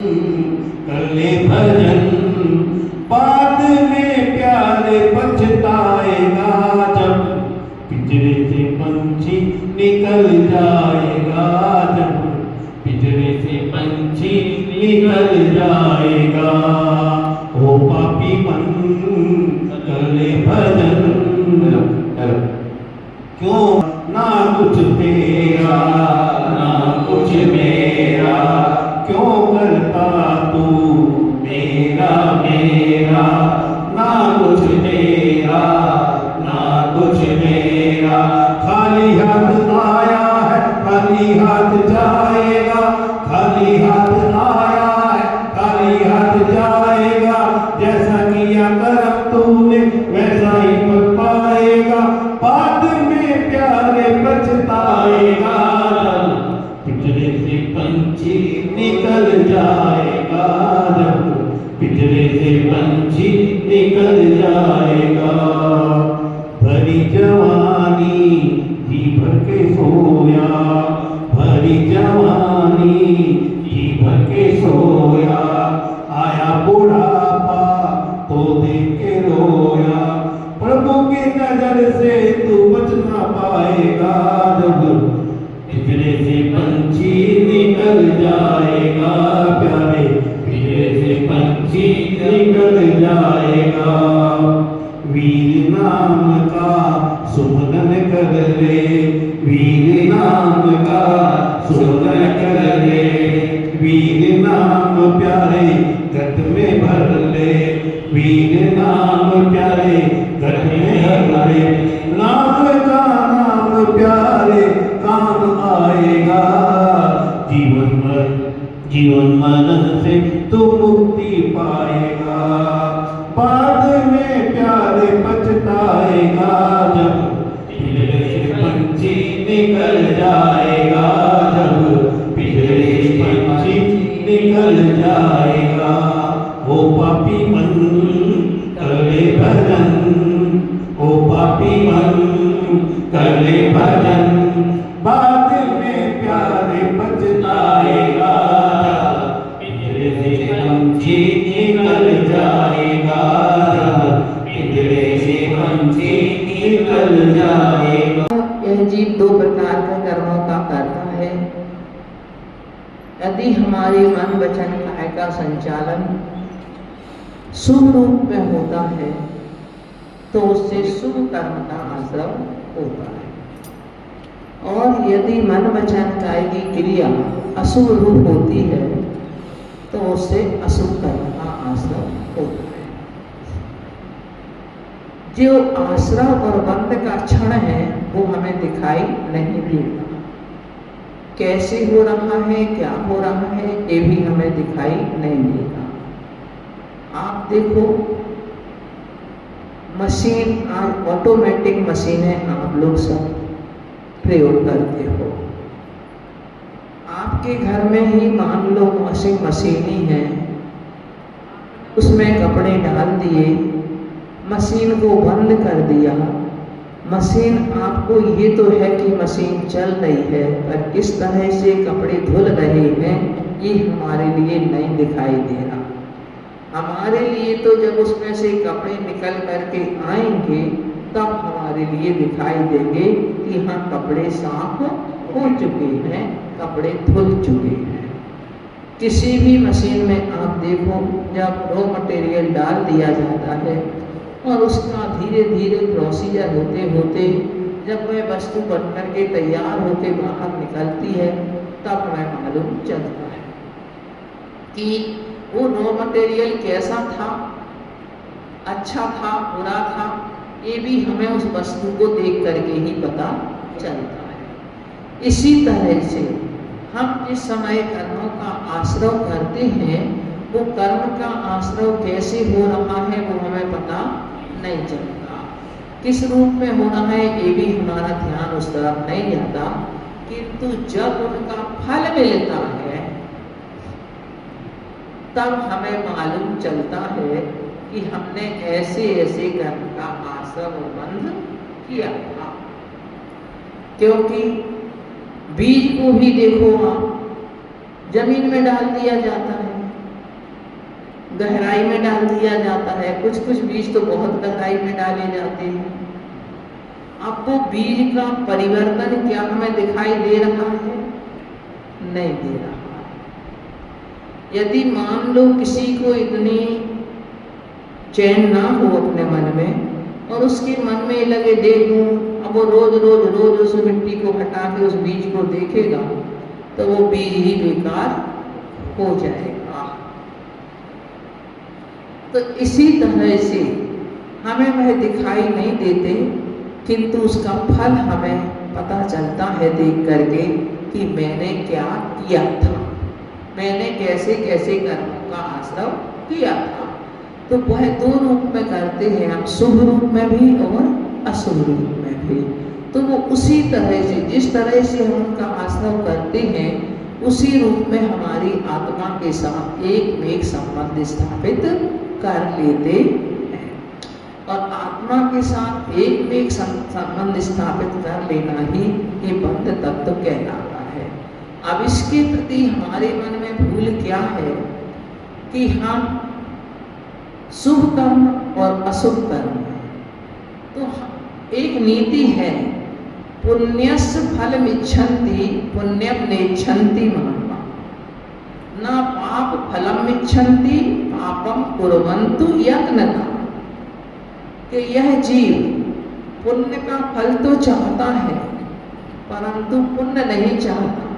कर ले भजन, बाद में प्यारे पछताएगा जब पिंजरे से पंछी निकल जाएगा, जब पिंजरे से पंछी निकल जाएगा। ओ पापी मन कर ले भजन, क्यों ना कुछ तेरा ना कुछ मेरा, क्यों करता तू मेरा मेरा, ना कुछ तेरा ना कुछ मेरा। खाली हाथ आया है खाली हाथ जाएगा, खाली हाथ आया है खाली हाथ जाएगा। जैसा किया कर्म तूने वैसा ही पल पाएगा, बाद में प्यारे पछताएगा। पिंजरे से पंछी निकल जाएगा, जब पिंजरे से पंछी निकल जाएगा। भरी जवानी जी भर के सोया, भरी जवानी जी भर के सोया। आया बुढ़ापा तो देख के रोया, प्रभु की नजर से तू बच ना पाएगा। जब पिंजरे से पंछी निकल जाएगा प्यारे, पिंजरे से पंछी निकल जाएगा। वीर नाम का सुमरन कर ले, वीर नाम का सुमरन कर ले। वीर नाम प्यारे गट में भर ले, वीर नाम प्यारे गट में भर ले। नाम का नाम प्यारे काम आएगा, जीवन मरण से तू मुक्ति पाएगा। बाद में प्यारे पछताएगा, जब पिंजरे से पंछी निकल जाएगा, जब पिंजरे से पंछी निकल जाएगा। ओ पापी मन कर ले भजन, ओ पापी मन कर ले भजन, बाद में प्यारे पछताएगा। पिंजरे से पंछी निकल जाएगा, पिंजरे से पंछी निकल जाएगा। यह जीव दो प्रकार के कर्मों का करता है। यदि हमारे मन वचन काया का संचालन शुभ रूप में होता है तो उससे शुभ कर्म का आश्रम होता है, और यदि मन वचन काया की क्रिया अशुभ रूप होती है तो उससे अशुभ कर्म का आश्रम होता है। जो आश्रम और बंध का क्षण है वो हमें दिखाई नहीं देता, कैसे हो रहा है क्या हो रहा है ये भी हमें दिखाई नहीं देता। आप देखो मशीन, आज ऑटोमेटिक मशीनें आप लोग सब प्रयोग करते हो। आपके घर में ही मान लो वॉशिंग मशीन ही है, उसमें कपड़े डाल दिए, मशीन को बंद कर दिया। मशीन आपको ये तो है कि मशीन चल रही है, पर किस तरह से कपड़े धुल रहे हैं ये हमारे लिए नहीं दिखाई दे रहा। हमारे लिए तो जब उसमें से कपड़े निकल करके आएंगे तब हमारे लिए दिखाई देंगे कि हाँ कपड़े साफ हो चुके हैं, कपड़े धुल चुके हैं। किसी भी मशीन में आप देखो जब रॉ मटेरियल डाल दिया जाता है और उसका धीरे धीरे प्रोसीजर होते होते जब वह वस्तु बन करके तैयार होकर बाहर निकलती है तब हमें मालूम चलता है कि वो रॉ मटेरियल कैसा था, अच्छा था बुरा था, ये भी हमें उस वस्तु को देख करके ही पता चलता है। इसी तरह से हम जिस समय कर्मों का आश्रय करते हैं वो कर्म का आश्रय कैसे हो रहा है वो हमें पता नहीं चलता, किस रूप में हो रहा है ये भी हमारा ध्यान उस तरफ नहीं जाता। किंतु जब उनका फल मिलता है तब हमें मालूम चलता है कि हमने ऐसे ऐसे कर्म का आश्रय और बंध किया था। क्योंकि बीज को भी देखो आप जमीन में डाल दिया जाता है, गहराई में डाल दिया जाता है, कुछ कुछ बीज तो बहुत गहराई में डाले जाते हैं। अब वो बीज का परिवर्तन क्या हमें दिखाई दे रहा है? नहीं दे रहा है। यदि मान लो किसी को इतनी चैन ना हो अपने मन में और उसके मन में लगे देखूं, अब वो रोज उस मिट्टी को हटा के उस बीज को देखेगा तो वो बीज ही बेकार हो जाएगा। तो इसी तरह से हमें वह दिखाई नहीं देते, किंतु उसका फल हमें पता चलता है देख करके कि मैंने क्या किया था, मैंने कैसे कैसे कर्मों का आश्रव किया था। तो वह दो रूप में करते हैं हम, शुभ रूप में भी और अशुभ रूप में भी। तो वो उसी तरह से, जिस तरह से हम उनका आश्रव करते हैं, उसी रूप में हमारी आत्मा के साथ एक में एक संबंध स्थापित कर लेते हैं। और आत्मा के साथ एक में एक संबंध स्थापित कर लेना ही ये बंध तत्व कहलाता है। अब इसके प्रति हमारे मन में भूल क्या है कि हम शुभ कर्म और अशुभ कर्म, तो एक नीति है, पुण्यस्य फलमिच्छन्ति पुण्यम नेच्छन्ति महात्मा, न पाप फलमिच्छन्ति पापम कुर्वन्तु यत्नतः। कि यह जीव पुण्य का फल तो चाहता है परंतु पुण्य नहीं चाहता,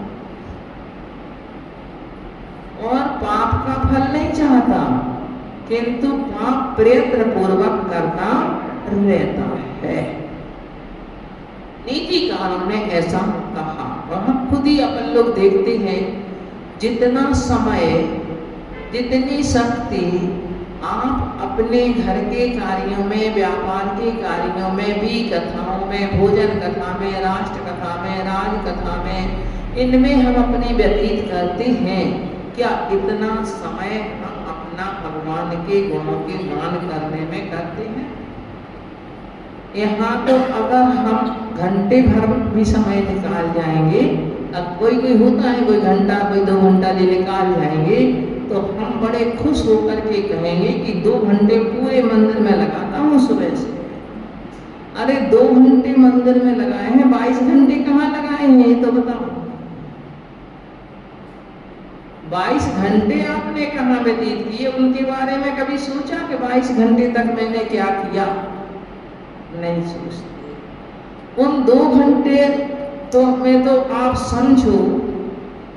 और पाप का फल नहीं चाहता, किंतु पाप प्रयत्न पूर्वक करता रहता है। नीतिकारों ने ऐसा कहा, और हम खुद ही अपन लोग देखते हैं, जितना समय जितनी शक्ति आप अपने घर के कार्यों में, व्यापार के कार्यों में भी, कथाओं में, भोजन कथा में, राष्ट्र कथा में, राज कथा में, इनमें हम अपनी व्यतीत करते हैं, क्या इतना समय हम अपना भगवान के गुणों के गान करने में करते हैं? यहाँ तो अगर हम घंटे भर भी समय निकाल जाएंगे, अब कोई होता है कोई घंटा कोई 2 घंटा भी निकाल जाएंगे, तो हम बड़े खुश होकर के कहेंगे कि 2 घंटे पूरे मंदिर में लगाता हूँ सुबह से। अरे 2 घंटे मंदिर में लगाए हैं, 22 घंटे कहाँ लगाए हैं ये तो बताओ। 22 घंटे आपने कहाँ व्यतीत किए, उनके बारे में कभी सोचा कि 22 घंटे तक मैंने क्या किया? नहीं सोचते। उन 2 घंटे तो में तो आप समझो,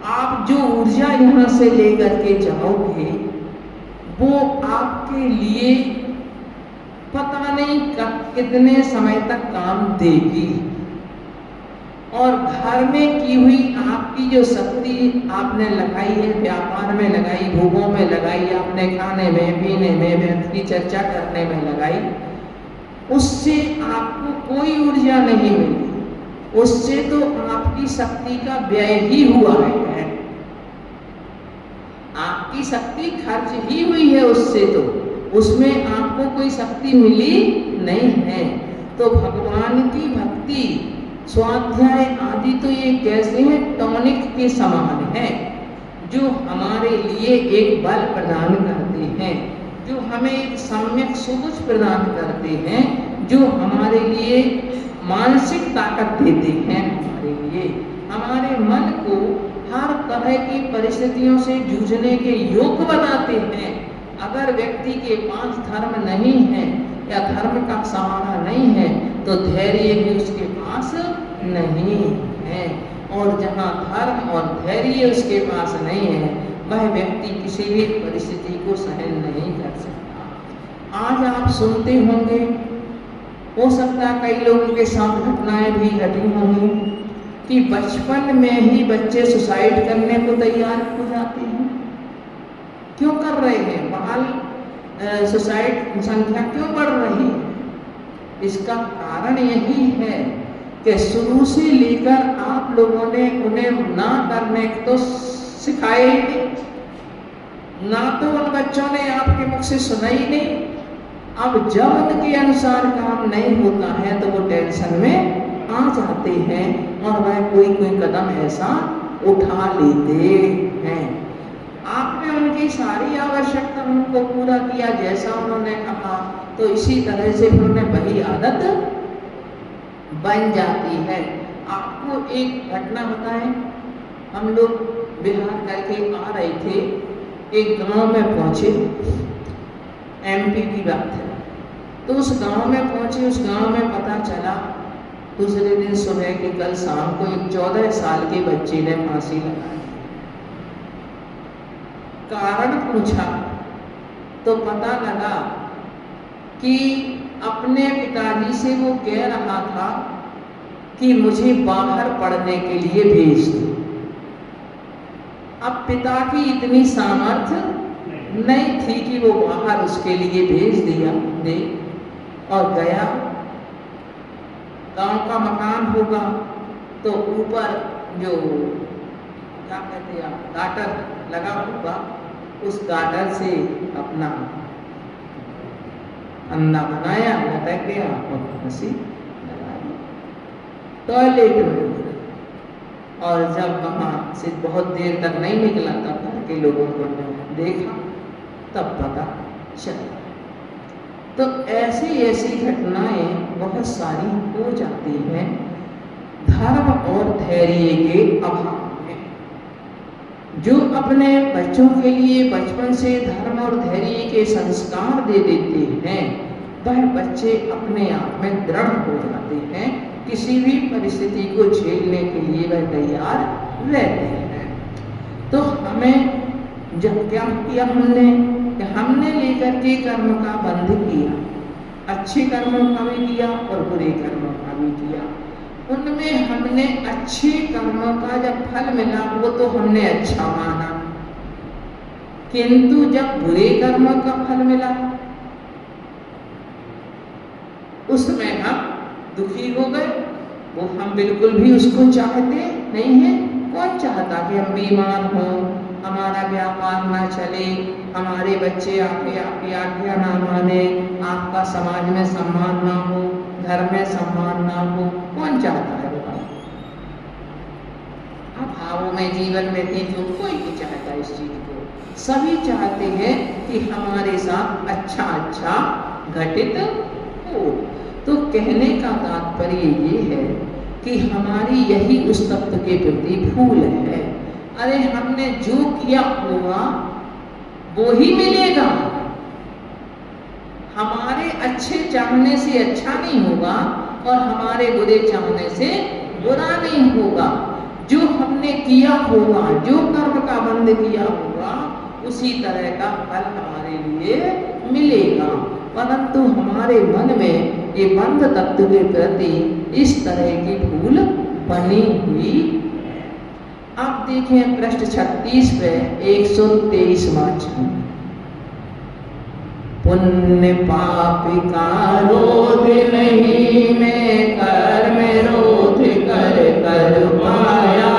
आप जो ऊर्जा यहाँ से लेकर के जाओगे वो आपके लिए पता नहीं कितने समय तक काम देगी। और घर में की हुई आपकी जो शक्ति आपने लगाई है, व्यापार में लगाई, भोगों में लगाई, आपने खाने में, पीने में, व्यर्थ की चर्चा करने में लगाई, उससे आपको कोई ऊर्जा नहीं मिली, उससे तो आपकी शक्ति का व्यय ही हुआ है, आपकी शक्ति खर्च ही हुई है, उससे तो उसमें आपको कोई शक्ति मिली नहीं है। तो भगवान की भक्ति, स्वाध्याय आदि तो ये कैसे हैं, टॉनिक के समान है, जो हमारे लिए एक बल प्रदान करते हैं, जो हमें एक सम्यक सुबुझ प्रदान करते हैं, जो हमारे लिए मानसिक ताकत देते हैं, हमारे लिए हमारे मन को हर तरह की परिस्थितियों से जूझने के योग्य बनाते हैं। अगर व्यक्ति के पास धर्म नहीं है या धर्म का सहारा नहीं है तो धैर्य भी उसके पास नहीं है, और जहाँ धर्म और धैर्य उसके पास नहीं है वह व्यक्ति किसी भी परिस्थिति को सहन नहीं कर सकता। आज आप सुनते होंगे, हो सकता है कई लोगों के साथ घटनाएं भी घटी होंगी कि बचपन में ही बच्चे सुसाइड करने को तैयार हो जाते हैं। क्यों कर रहे हैं? बाल सुसाइड संख्या क्यों बढ़ रही है? इसका कारण यही है कि शुरू से लेकर आप लोगों ने उन्हें ना करने को सिखाया ही नहीं, ना तो उन बच्चों ने आपके मुख से सुना ही नहीं। अब जब उनके अनुसार काम नहीं होता है तो वो टेंशन में आ जाते हैं और वह कोई कदम ऐसा उठा लेते हैं। आपने उनकी सारी आवश्यकताओं को पूरा किया जैसा उन्होंने कहा, तो इसी तरह से उन्हें वही आदत बन जाती है। आपको एक घटना बताएं, हम लोग बिहार करके आ रहे थे, एक गांव में पहुंचे, एमपी की बात है। तो उस गांव में पहुंचे, उस गांव में पता चला दूसरे दिन सुबह कि कल शाम को एक 14 साल के बच्चे ने फांसी लगाई। कारण पूछा तो पता लगा कि अपने पिताजी से वो कह रहा था कि मुझे बाहर पढ़ने के लिए भेज दो। अब पिता की इतनी सामर्थ्य नहीं थी कि वो बाहर उसके लिए भेज दिया दे, और गया। गांव का मकान होगा तो ऊपर जो क्या कहते हैं गाटर लगा होगा, उस गाटर से अपना अंडा बनाया, लटक गया और फांसी लगा दी टॉयलेट में। और जब वहां से बहुत देर तक नहीं निकला, तब घर के लोगों को देखा, तब पता चला। तो ऐसी घटनाएं बहुत सारी हो जाती हैं धर्म और धैर्य के अभाव में। जो अपने बच्चों के लिए बचपन से धर्म और धैर्य के संस्कार दे देते हैं, वह बच्चे अपने आप में दृढ़ हो जाते हैं, किसी भी परिस्थिति को झेलने के लिए वह तैयार रहते हैं। तो हमें जब क्या किया हमने लेकर के कर्म का बंध किया, अच्छे कर्मों का भी किया और बुरे कर्मों का भी किया। उनमें हमने अच्छे कर्मों का जब फल मिला वो तो हमने अच्छा माना, किंतु जब बुरे कर्मों का फल मिला उसमें हम दुखी हो गए। वो हम बिल्कुल भी उसको चाहते नहीं है। कौन चाहता कि हम बीमार हों, हमारा व्यापार ना चले, हमारे बच्चे आपकी आज्ञा ना माने, आपका समाज में सम्मान ना हो, घर में सम्मान ना हो, कौन चाहता है बताओ? अभावों में जीवन में थी जो कोई नहीं चाहता इस चीज को। सभी चाहते हैं कि हमारे साथ अच्छा घटित हो। तो कहने का तात्पर्य ये है कि हमारी यही उस तत्व के प्रति भूल है। अरे हमने जो किया होगा वो ही मिलेगा। हमारे अच्छे चाहने से अच्छा नहीं होगा और हमारे बुरे चाहने से बुरा नहीं होगा। जो हमने किया होगा, जो कर्म का बंध किया होगा, उसी तरह का फल हमारे लिए मिलेगा। परंतु हमारे मन में ये बंध तत्व के प्रति इस तरह की भूल बनी हुई। आप देखें पृष्ठ 36 पे 123वां छंद। पुण्य पाप का रोध नहीं, मैं कर्म रोध कर कर पाया।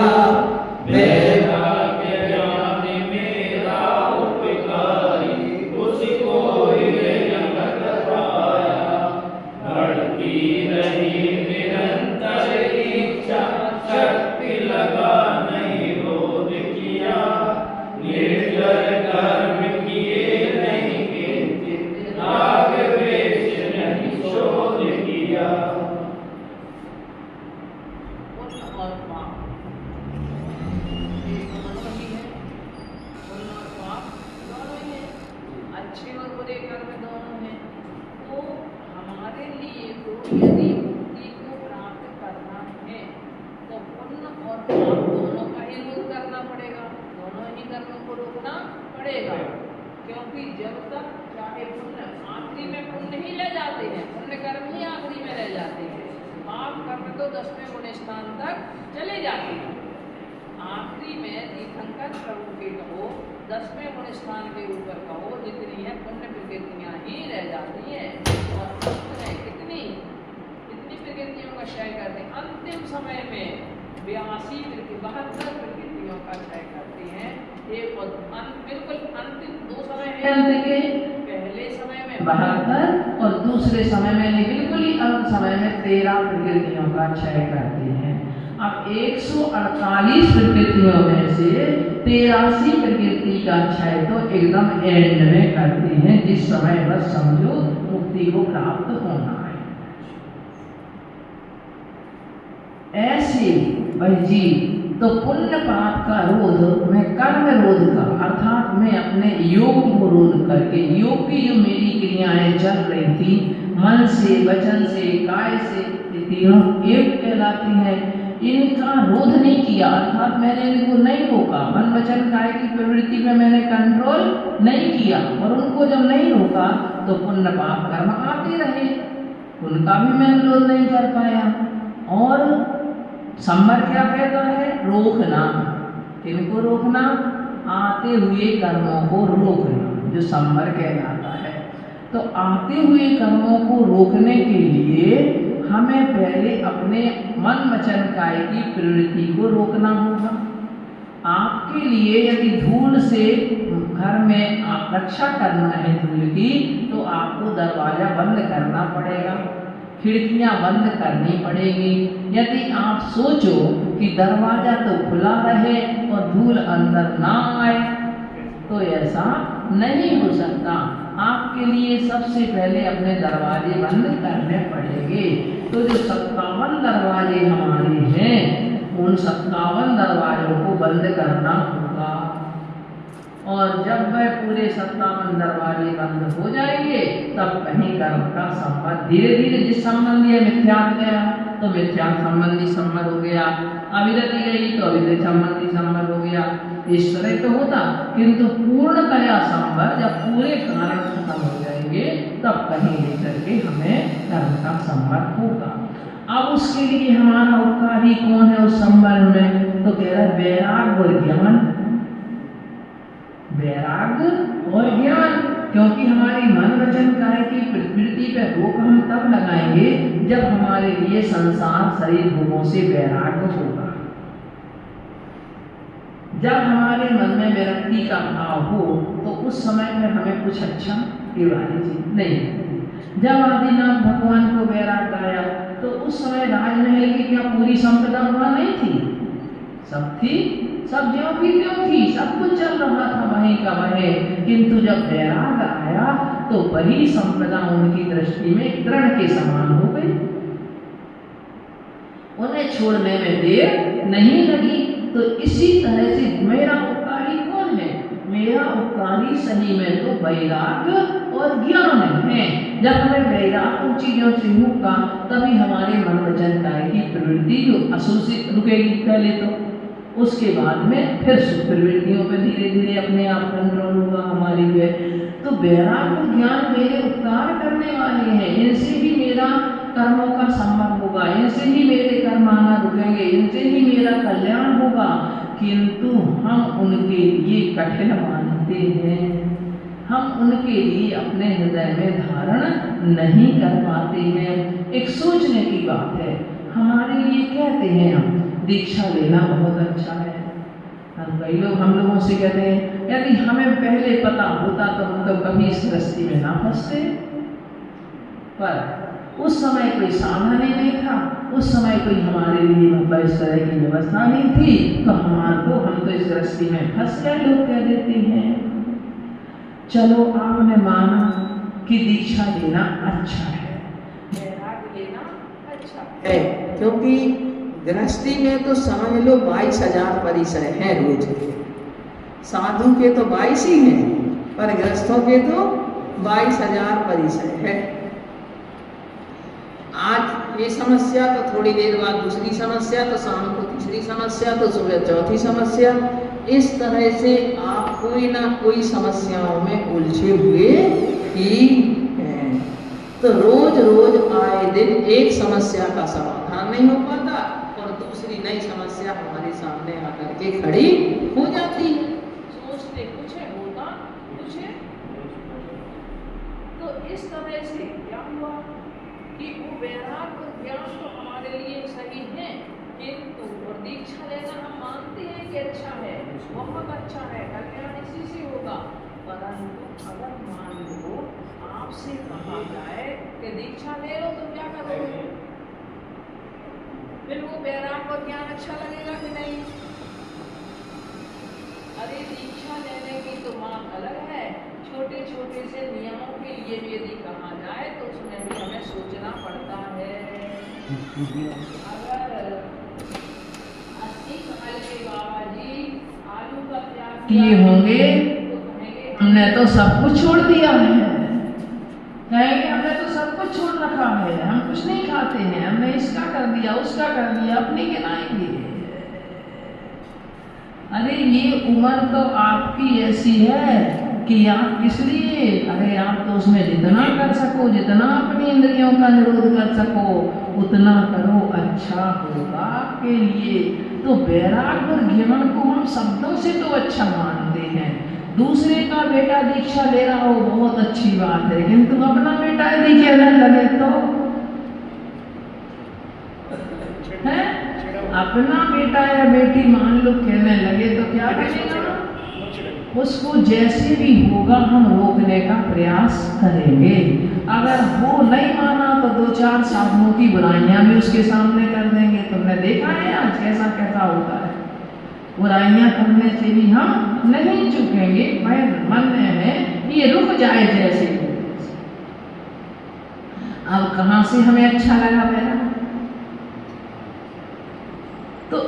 क्योंकि जब तक चाहे पुण्य आखिरी में पुण्य ही ले जाते हैं, पुण्य कर्म ही आखिरी में रह जाते हैं। पाप कर्म तो 10वें गुण स्थान तक चले जाते हैं। आखिरी में तीर्थंकर प्रभु के कहो 10वें गुण स्थान के ऊपर कहो, जितनी है पुण्य प्रकृतियां ही रह जाती हैं। और अंत में कितनी प्रकृतियों का क्षय करते हैं। अंतिम समय में 72 प्रकृतियों का क्षय करते हैं। एक बिल्कुल अंतिम 2 समय है, पहले समय में 72 और दूसरे समय में बिल्कुल ही अंत समय में 13 प्रकृतियों का क्षय करते हैं। अब 148 प्रकृतियों में से 83 प्रकृति का क्षय तो एकदम एंड में करते हैं, जिस समय बस समझो मुक्ति को प्राप्त होना है। ऐसे भाई जी तो पुण्य पाप का रोध, मैं कर्म रोध का अर्थात मैं अपने योग को रोध करके, योग की जो मेरी क्रियाएं चल रही थी मन से, वचन से, काय से, तीनों एक कहलाती हैं, इनका रोध नहीं किया, अर्थात मैंने इनको नहीं रोका। मन वचन काय की प्रवृत्ति में मैंने कंट्रोल नहीं किया, और उनको जब नहीं रोका तो पुण्य पाप कर्म आते रहे, उनका भी मैं निरोध नहीं कर पाया। और संवर क्या कहता है? रोकना। किनको रोकना? आते हुए कर्मों को रोकना, जो संवर कहलाता है। तो आते हुए कर्मों को रोकने के लिए हमें पहले अपने मन वचन काय की प्रवृत्ति को रोकना होगा। आपके लिए यदि धूल से घर में आप रक्षा करना है धूल की, तो आपको दरवाजा बंद करना पड़ेगा, खिड़कियां बंद करनी पड़ेगी। यदि आप सोचो कि दरवाजा तो खुला रहे और धूल अंदर ना आए, तो ऐसा नहीं हो सकता। आपके लिए सबसे पहले अपने दरवाजे बंद करने पड़ेंगे। तो जो 57 दरवाजे हमारे हैं, उन 57 दरवाजों को बंद करना होगा। और जब वह पूरे 57 दरवाजे बंद हो जाएंगे, तब कहीं कर्म का संबंध धीरे धीरे, जिस संबंधी मिथ्यात्व गया तो मिथ्या संबंधी संबंध हो गया, अविरति गई तो अविरति संबंधी संबंध हो गया। इस तरह तो होता, किंतु पूर्णतया संबंध जब पूरे कारण खत्म हो जाएंगे, तब कहीं लेकर के हमें कर्म का संबंध होगा। अब उसके लिए हमारा उपकारी कौन है उस संबंध में? तो कह रहा है वैराग और ज्ञान। वैराग्य और ज्ञान, क्योंकि हमारी मन वचन काय की प्रवृत्ति पे रोक हम तब लगाएंगे जब हमारे लिए संसार शरीर भोगों से वैराग्य होगा। जब हमारे मन में विरक्ति का भाव हो, तो उस समय में हमें कुछ अच्छा वाली चीज नहीं। जब आदिनाथ भगवान को वैराग्य आया, तो उस समय राजमहल की क्या पूरी संपदा वहां नहीं थी? सब थी, सब ज्यों की त्यों थी, सब कुछ चल रहा था वहीं का वहीं। किंतु जब वैराग आया, तो वही संपदा उनकी दृष्टि में तृण के समान हो गई। उन्हें छोड़ने में देर नहीं लगी। तो इसी तरह से मेरा उपकारी कौन है? मेरा उपकारी सही में तो वैराग्य और ज्ञान है। जब हमें वैराग उन चीजों से होगा, तभी हमारे मन वचन काय की प्रवृत्ति जो असुर से रुकेगी पहले, तो उसके बाद में फिर सुख प्रवृत्तियों पर धीरे धीरे अपने आप कंट्रोल होगा हमारी पे। तो वैराग्य ज्ञान मेरे उपकार करने वाले हैं, इनसे ही मेरा कर्मों का संबंध होगा, इनसे ही मेरे कर्म आना रुकेंगे, इनसे ही मेरा कल्याण होगा। किंतु हम उनके लिए कठिन मानते हैं, हम उनके लिए अपने हृदय में धारण नहीं कर पाते हैं। एक सोचने की बात है, हमारे लिए कहते हैं हम दीक्षा लेना बहुत अच्छा है। कई लोग हम लोगों से कहते हैं यदि हमें पहले पता होता तो हम तो कभी इस गृहस्थी में ना फंसते। पर उस समय कोई साधन ही नहीं था, उस समय कोई हमारे लिए मतलब इस तरह की व्यवस्था नहीं थी, तो हम तो इस गृहस्थी में फंस गए, लोग कह देते हैं। चलो आपने माना कि दीक्षा लेना अच्छा है, वैराग्य लेना अच्छा है, क्योंकि गृहस्थी में तो समझ लो 22,000 परिसर हैं रोज। साधु के तो 22 ही हैं, पर गृहस्थों के तो 22,000 परिसर है। आज ये समस्या तो थोड़ी देर बाद दूसरी समस्या, तो शाम को तीसरी समस्या, तो सुबह चौथी समस्या। इस तरह से आप कोई ना कोई समस्याओं में उलझे हुए ही हैं। तो रोज रोज आए दिन एक समस्या का समाधान नहीं हो पाता और दूसरी नई समस्या हमारे सामने आकर के खड़ी हो जाती है। सोचते कुछ है, होता कुछ है। तो इस तरह से क्या हुआ कि वो वैराग्य और ज्ञान तो हमारे लिए सही है, किंतु और दीक्षा लेना हम मानते हैं कि अच्छा है, बहुत अच्छा है, कल्याण इसी से होगा। परंतु अगर मान लो आपसे कहा जाए कि दीक्षा ले लो तो क्या करोगे? फिर वो वैराग्य और ज्ञान अच्छा लगेगा कि नहीं? अरे दीक्षा लेने की तो बात अलग है, छोटे छोटे से नियमों के लिए भी यदि कहा जाए तो उसमें भी हमें सोचना पड़ता है। अगर 80 साल के बाबा जी आलू का त्याग किए होंगे तो कहेंगे हमने तो सब कुछ छोड़ दिया है, कहेंगे हमने तो सब कुछ छोड़ रखा है, हम कुछ नहीं खाते हैं, हमने इसका कर दिया उसका कर दिया, अपनी गिनाएंगे। अरे ये उम्र तो आपकी ऐसी है कि आप किस लिए, अरे आप तो उसमें जितना कर सको, जितना अपनी इंद्रियों का निरोध कर सको उतना करो, अच्छा होगा आपके लिए। तो वैराग्य और ज्ञान को हम शब्दों से तो अच्छा मानते हैं, दूसरे का बेटा दीक्षा ले रहा हो बहुत अच्छी बात है, किंतु अपना बेटा यदि कहने लगे तो है, अपना बेटा या बेटी मान लो कहने लगे तो क्या करेगा, उसको जैसे भी होगा हम रोकने का प्रयास करेंगे। अगर वो नहीं माना तो 2-4 साधनों की बुराइयां भी उसके सामने कर देंगे। तुमने देखा है आज कैसा कैसा होता है, बुराइयां करने से भी हम नहीं चुकेंगे, मन में ये रुक जाए जैसे। अब कहां से हमें अच्छा लगा पहला, तो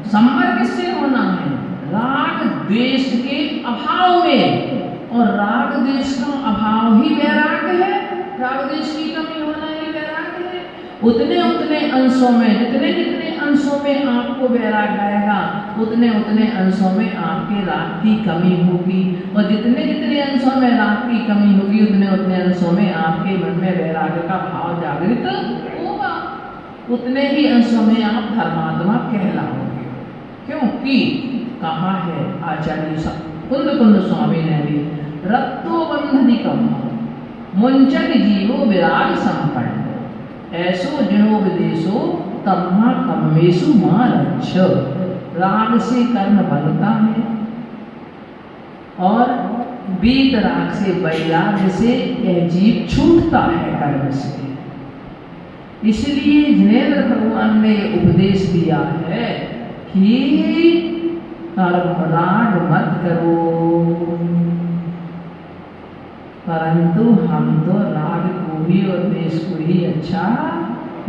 संवर किससे होना है, राग द्वेष के अभाव में, और राग द्वेष का अभाव ही वैराग्य है, राग द्वेष की कमी होना ही वैराग्य है। उतने उतने अंशों में, जितने जितने अंशों में आपको वैराग्य आएगा उतने उतने अंशों में आपके राग की कमी होगी, और जितने जितने अंशों में राग की कमी होगी उतने उतने अंशों में आपके मन में वैराग्य का भाव जागृत होगा, उतने ही अंशों में आप धर्मात्मा कहलाओगे। क्योंकि कहा है आचार्य कुंद स्वामी ने भी, रत्तो बंधनिकम मुंचक जीवो विराग संपन्न ऐसो जिनोपदेशो तम्मा कम्मेशु मां रक्ष। राग से कर्म बनता है और बीत राग से वैराग्य से यह जीव छूटता है कर्म से। इसलिए जिनेन्द्र भगवान ने उपदेश दिया है कि कर्म राग मत करो, परंतु हम तो राग को भी और देश को ही अच्छा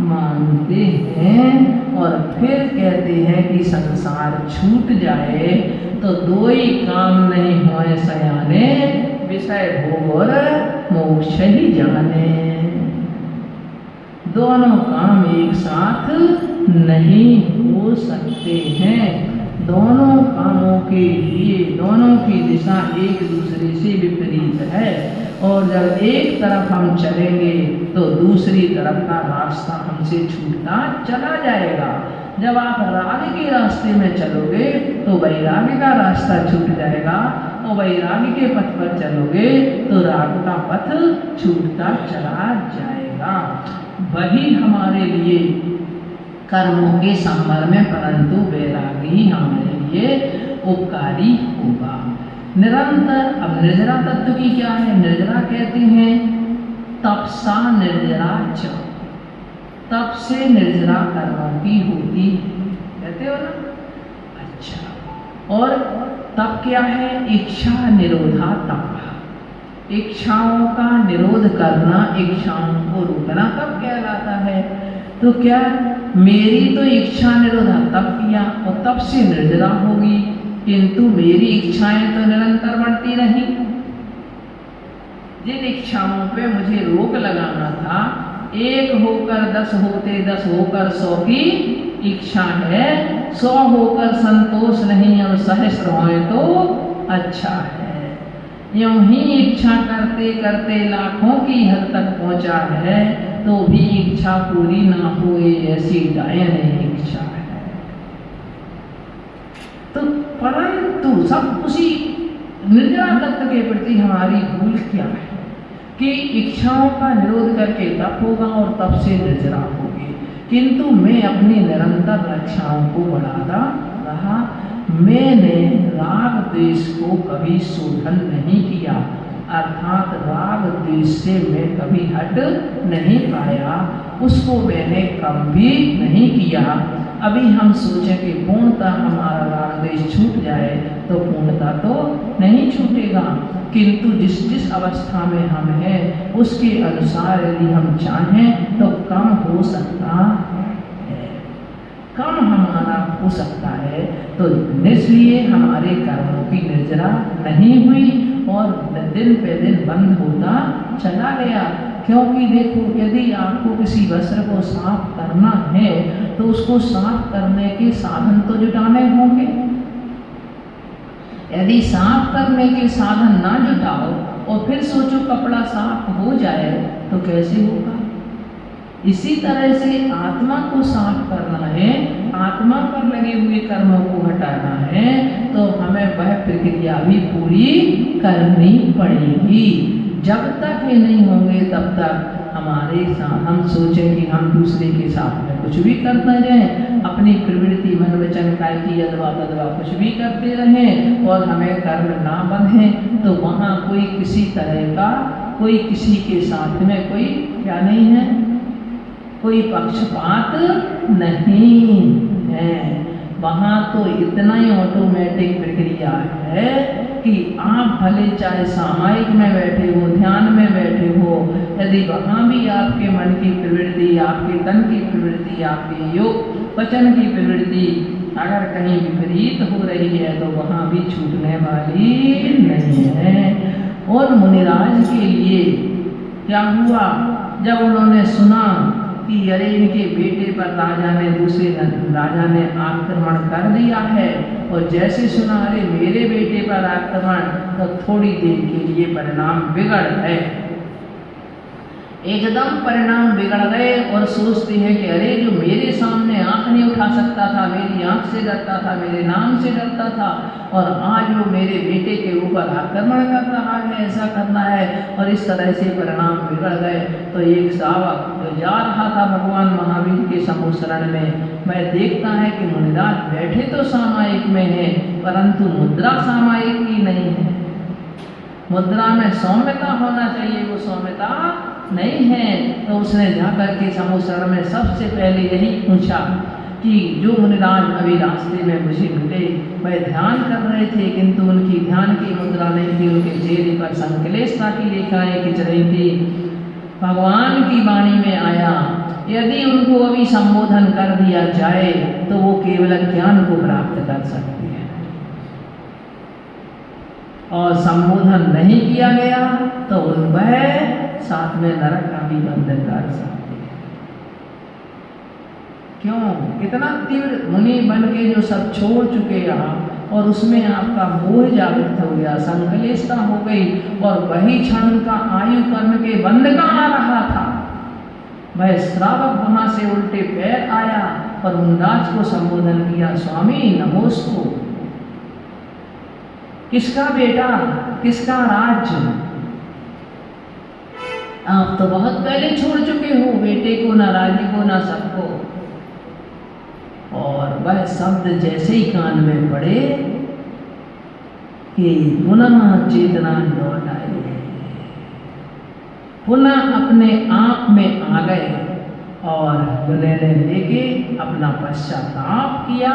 मानते हैं, और फिर कहते हैं कि संसार छूट जाए तो 2 ही काम नहीं होए सयाने, विषय भोग और मोक्ष ही जाने। दोनों काम एक साथ नहीं हो सकते हैं, दोनों कामों के लिए दोनों की दिशा एक दूसरे से विपरीत है, और जब एक तरफ हम चलेंगे तो दूसरी तरफ का रास्ता हमसे छूटता चला जाएगा। जब आप राग के रास्ते में चलोगे तो वैराग्य का रास्ता छूट जाएगा, और वैराग्य के पथ पर चलोगे तो राग का पथ छूटता चला जाएगा। वही हमारे लिए कर्मों के संवर में, परंतु वैराग्य ही हमारे लिए उपकारी होगा निरंतर। अब निर्जरा तत्व की क्या है, निर्जरा कहते हैं तपसा निर्जरा च, तप से निर्जरा कर्मों की होती कहते हो ना। अच्छा, और तप क्या है, इच्छा निरोधा तप, इच्छाओं का निरोध करना, इच्छाओं को रोकना तप कहलाता है। तो क्या मेरी तो इच्छा निरोधा तप किया और तप से निर्जरा होगी, किंतु मेरी इच्छाएं तो निरंतर बढ़ती रही। जिन इच्छाओं पे मुझे रोक लगाना था, 1 होकर 10 होते, 10 होकर 100 की इच्छा है, 100 होकर संतोष नहीं और सहस्र होए तो अच्छा है। यूं ही इच्छा करते करते लाखों की हद तक पहुंचा है, तो भी इच्छा पूरी ना हुए ऐसी दयनीय इच्छा है। तो परंतु सब उसी निर्जरा तत्व के प्रति हमारी भूल क्या है कि इच्छाओं का निरोध करके तप होगा और तप से निर्जरा होगी, किंतु मैं अपनी निरंतर रक्षाओं को बढ़ाता रहा। मैंने राग द्वेष को कभी शोधन नहीं किया, अर्थात राग द्वेष से मैं कभी हट नहीं पाया, उसको मैंने कम भी नहीं किया। अभी हम सोचें कि पूर्णतः हमारा राग द्वेष छूट जाए तो पूर्णतः तो नहीं छूटेगा, किंतु जिस जिस अवस्था में हम हैं उसके अनुसार यदि हम चाहें तो कम हो सकता है, कम हमारा हो सकता है। तो इसलिए हमारे कर्मों की निर्जरा नहीं हुई और दिन पे दिन बंद होता चला गया। क्योंकि देखो, यदि आपको किसी वस्त्र को साफ करना है तो उसको साफ करने के साधन तो जुटाने होंगे। यदि साफ करने के साधन ना जुटाओ और फिर सोचो कपड़ा साफ हो जाए तो कैसे होगा। इसी तरह से आत्मा को साफ करना है, आत्मा पर लगे हुए कर्मों को हटाना है तो हमें वह प्रक्रिया भी पूरी करनी पड़ेगी। जब तक ये नहीं होंगे तब तक हमारे साथ हम सोचें कि हम दूसरे के साथ में कुछ भी करते रहें, अपनी प्रवृत्ति मन वचन काय की अथवा तथवा कुछ भी करते रहें और हमें कर्म ना बंधे तो वहाँ कोई किसी तरह का, कोई किसी के साथ में कोई क्या नहीं है, कोई पक्षपात नहीं है। वहाँ तो इतना ही ऑटोमेटिक प्रक्रिया है कि आप भले चाहे सामायिक में बैठे हो, ध्यान में बैठे हो, यदि वहाँ भी आपके मन की प्रवृत्ति, आपके तन की प्रवृत्ति, आपके योग वचन की प्रवृत्ति अगर कहीं विपरीत हो रही है तो वहाँ भी छूटने वाली नहीं है। और मुनिराज के लिए क्या हुआ, जब उन्होंने सुना कि अरे इनके बेटे पर दूसरे राजा ने आक्रमण कर दिया है, और जैसे सुना अरे मेरे बेटे पर आक्रमण, तो थोड़ी देर के लिए परिणाम बिगड़ गए, एकदम परिणाम बिगड़ गए और सोचते हैं कि अरे जो मेरे सामने आंख नहीं उठा सकता था, मेरी आंख से डरता था, मेरे नाम से डरता था, और आज वो मेरे बेटे के ऊपर आक्रमण कर रहा है, ऐसा करना है, और इस तरह से परिणाम बिगड़ गए। तो एक सावक जो जा रहा था भगवान महावीर के समूह शरण में, वह देखता है कि मुनिराज बैठे तो सामायिक में है परंतु मुद्रा सामायिक की नहीं है, मुद्रा में सौम्यता होना चाहिए, वो सौम्यता नहीं है। तो उसने जाकर के समूह शरण में सबसे पहले यही पूछा कि जो मुनिराज अभी रास्ते में मुझे मिले, वह ध्यान कर रहे थे किंतु उनकी ध्यान की मुद्रा नहीं थी, उनके चेहरे पर संकलेशता की रेखाएं खिंच रही थी। भगवान की वाणी में आया, यदि उनको अभी संबोधन कर दिया जाए तो वो केवल ज्ञान को प्राप्त कर सकते हैं, और संबोधन नहीं किया गया तो वह साथ में नरक का भी बंधन कर सकते हैं। क्यों? कितना तीव्र मुनि बन के जो सब छोड़ चुके आप, और उसमें आपका मोह जागृत हो गया, संकलेशता हो गई, और वही क्षण का आयु कर्म के बंध का आ रहा था, वह श्रावक वहां से उल्टे पैर आया और मुनिराज को संबोधन किया, स्वामी नमोस्तु। किसका बेटा, किसका राज्य, आप तो बहुत पहले छोड़ चुके हो, बेटे को ना राज्य को ना सबको। और वह शब्द जैसे ही कान में पड़े कि पुनः चेतना लौट आई, पुनः अपने आप में आ गए और निर्णय लेके अपना पश्चाताप किया,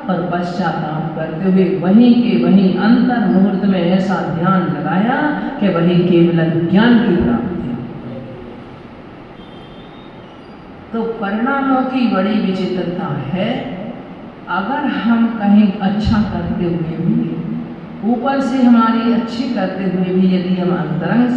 और पश्चाताप करते हुए वहीं के वहीं अंतर मुहूर्त में ऐसा ध्यान लगाया कि वही केवल ज्ञान की प्राप्ति। तो परिणामों की बड़ी विचित्रता है। अगर हम कहीं अच्छा करते हुए भी, ऊपर से हमारी अच्छी करते हुए भी, यदि हम अंतरंग